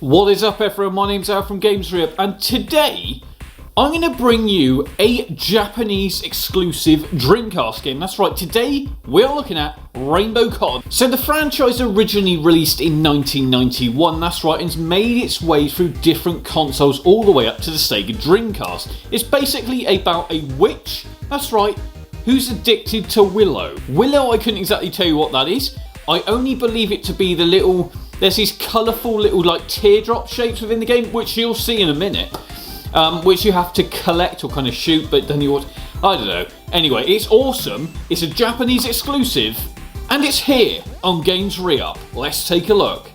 What is up everyone, my name's Al from Games Rip, and today I'm going to bring you a Japanese exclusive Dreamcast game. That's right, today we are looking at Rainbow Cotton. So the franchise originally released in 1991, that's right, and it's made its way through different consoles all the way up to the Sega Dreamcast. It's basically about a witch, that's right, who's addicted to Willow. Willow, I couldn't exactly tell you what that is. I only believe it to be the little... There's these colourful little like teardrop shapes within the game, which you'll see in a minute, which you have to collect or kind of shoot, but then you... I don't know. Anyway, it's awesome, it's a Japanese exclusive, and it's here on Games Re-Up. Let's take a look.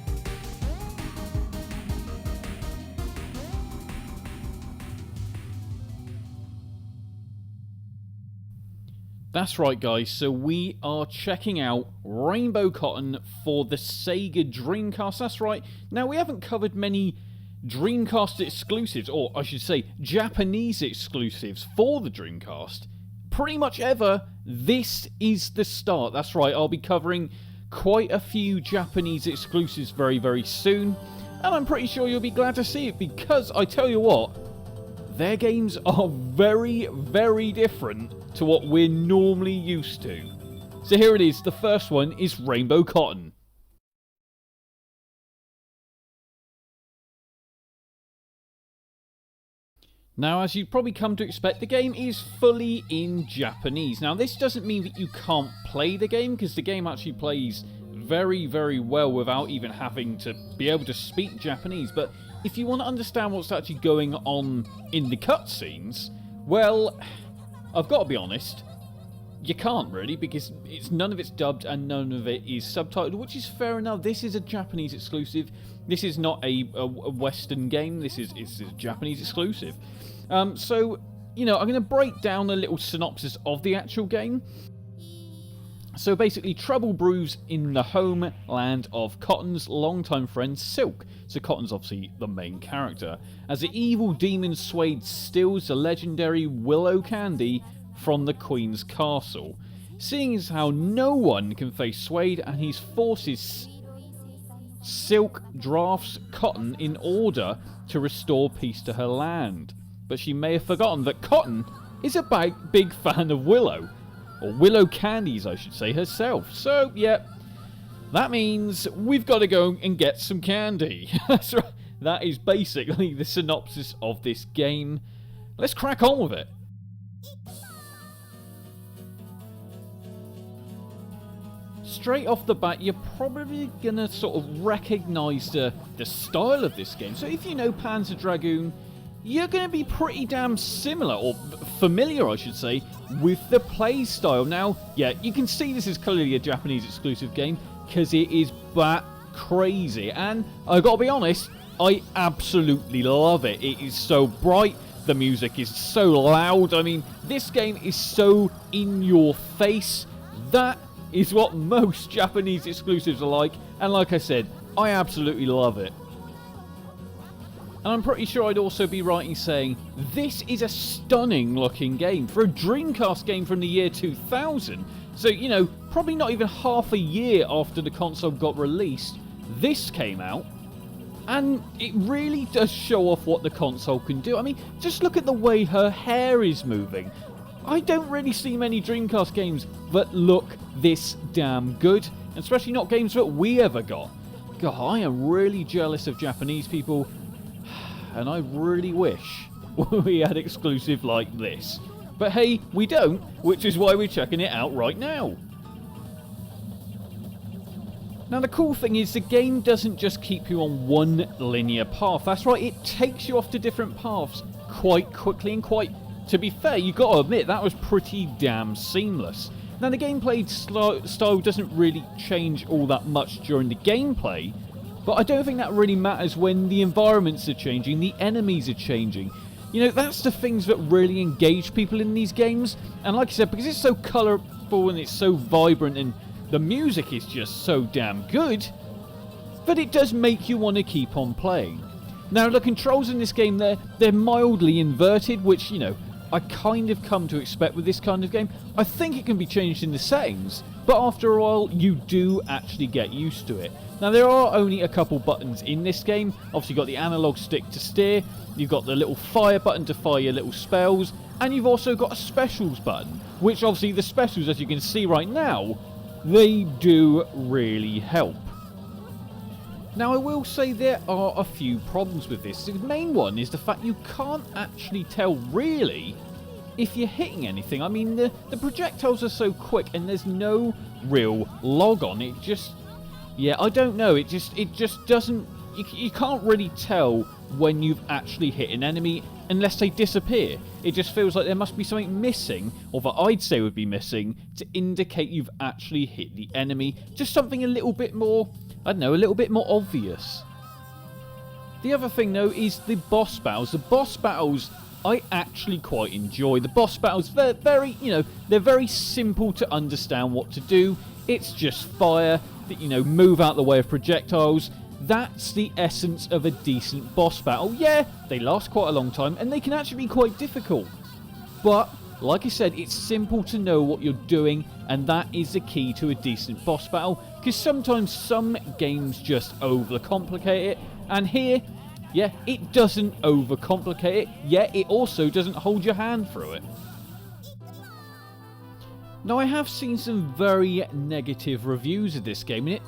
That's right guys, so we are checking out Rainbow Cotton for the Sega Dreamcast, that's right. Now we haven't covered many Dreamcast exclusives, or I should say Japanese exclusives for the Dreamcast, pretty much ever. This is the start, that's right. I'll be covering quite a few Japanese exclusives very, very soon, and I'm pretty sure you'll be glad to see it, because I tell you what, their games are very, very different to what we're normally used to. So here it is, the first one is Rainbow Cotton. Now, as you've probably come to expect, the game is fully in Japanese. Now, this doesn't mean that you can't play the game, because the game actually plays very, very well without even having to be able to speak Japanese. But if you want to understand what's actually going on in the cutscenes, well, I've got to be honest, you can't really, because none of it's dubbed and none of it is subtitled, which is fair enough. This is a Japanese exclusive. This is not a Western game. This is a Japanese exclusive. So, you know, I'm going to break down a little synopsis of the actual game. So basically, trouble brews in the homeland of Cotton's longtime friend Silk. So Cotton's obviously the main character, as the evil demon Suede steals the legendary Willow candy from the Queen's castle. Seeing as how no one can face Suede and his forces, Silk drafts Cotton in order to restore peace to her land. But she may have forgotten that Cotton is a big fan of Willow. Or Willow candies, I should say, herself. So, yeah, that means we've got to go and get some candy. That's right. That is basically the synopsis of this game. Let's crack on with it. Straight off the bat, you're probably going to sort of recognise the style of this game. So if you know Panzer Dragoon, you're going to be pretty damn similar, or familiar I should say, with the play style. Now, yeah, you can see this is clearly a Japanese exclusive game, because it is bat crazy, and I've got to be honest, I absolutely love it. It is so bright, the music is so loud, I mean, this game is so in your face. That is what most Japanese exclusives are like, and like I said, I absolutely love it. And I'm pretty sure I'd also be right in saying this is a stunning looking game for a Dreamcast game from the year 2000. So, you know, probably not even half a year after the console got released, this came out. And it really does show off what the console can do. I mean, just look at the way her hair is moving. I don't really see many Dreamcast games that look this damn good, especially not games that we ever got. God, I am really jealous of Japanese people, and I really wish we had exclusive like this. But hey, we don't, which is why we're checking it out right now. Now the cool thing is the game doesn't just keep you on one linear path. That's right, it takes you off to different paths quite quickly and quite, to be fair, you've got to admit, that was pretty damn seamless. Now the gameplay style doesn't really change all that much during the gameplay, but I don't think that really matters when the environments are changing, the enemies are changing. You know, that's the things that really engage people in these games. And like I said, because it's so colourful and it's so vibrant and the music is just so damn good, that it does make you want to keep on playing. Now, the controls in this game, they're mildly inverted, which, you know, I kind of come to expect with this kind of game. I think it can be changed in the settings, but after a while you do actually get used to it. Now there are only a couple buttons in this game. Obviously you've got the analog stick to steer, you've got the little fire button to fire your little spells, and you've also got a specials button, which obviously the specials, as you can see right now, they do really help. Now I will say there are a few problems with this. The main one is the fact you can't actually tell really if you're hitting anything. I mean, the projectiles are so quick and there's no real log on. It just, yeah, I don't know. It just doesn't, you can't really tell when you've actually hit an enemy unless they disappear. It just feels like there must be something missing, or that I'd say would be missing, to indicate you've actually hit the enemy. Just something a little bit more, I don't know, a little bit more obvious. The other thing though is the boss battles. The boss battles I actually quite enjoy. The boss battles, they're very, they're very simple to understand what to do. It's just fire, move out the way of projectiles. That's the essence of a decent boss battle. Yeah, they last quite a long time and they can actually be quite difficult. But, like I said, it's simple to know what you're doing, and that is the key to a decent boss battle, because sometimes some games just overcomplicate it, and here, yeah, it doesn't overcomplicate it, yet it also doesn't hold your hand through it. Now I have seen some very negative reviews of this game, and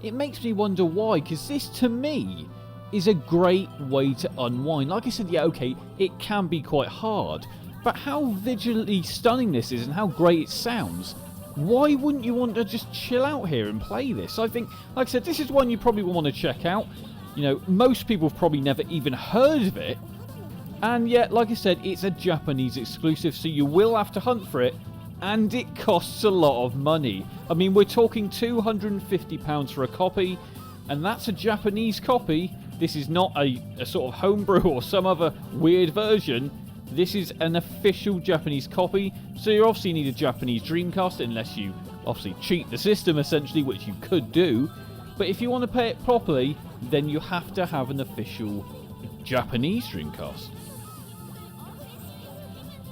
it makes me wonder why, because this to me is a great way to unwind. Like I said, yeah, okay, it can be quite hard, but how visually stunning this is and how great it sounds. Why wouldn't you want to just chill out here and play this? I think, like I said, this is one you probably will want to check out. Most people have probably never even heard of it. And yet, like I said, it's a Japanese exclusive, so you will have to hunt for it. And it costs a lot of money. I mean, we're talking £250 for a copy. And that's a Japanese copy. This is not a sort of homebrew or some other weird version. This is an official Japanese copy. So you obviously need a Japanese Dreamcast, unless you obviously cheat the system, essentially, which you could do. But if you want to play it properly, then you have to have an official Japanese Dreamcast.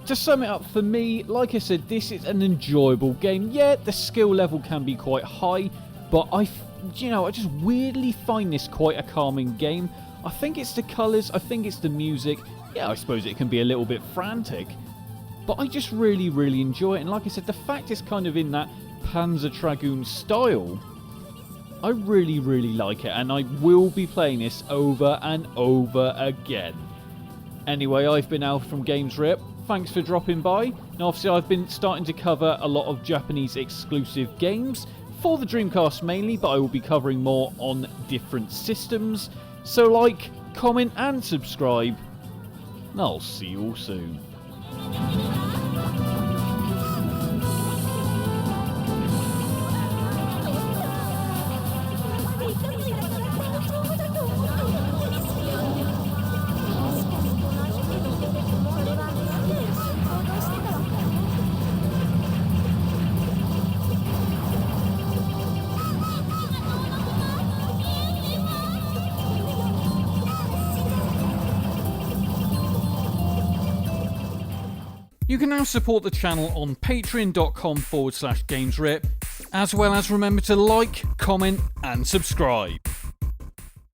To sum it up for me, like I said, this is an enjoyable game. Yeah, the skill level can be quite high, but I just weirdly find this quite a calming game. I think it's the colours, I think it's the music. Yeah, I suppose it can be a little bit frantic, but I just really, really enjoy it. And like I said, the fact it's kind of in that Panzer Dragoon style, I really, really like it, and I will be playing this over and over again. Anyway, I've been Alf from Games Rip. Thanks for dropping by. Now, obviously, I've been starting to cover a lot of Japanese exclusive games, for the Dreamcast mainly, but I will be covering more on different systems. So like, comment and subscribe, and I'll see you all soon. You can now support the channel on patreon.com/GamesRip, as well as remember to like, comment and subscribe.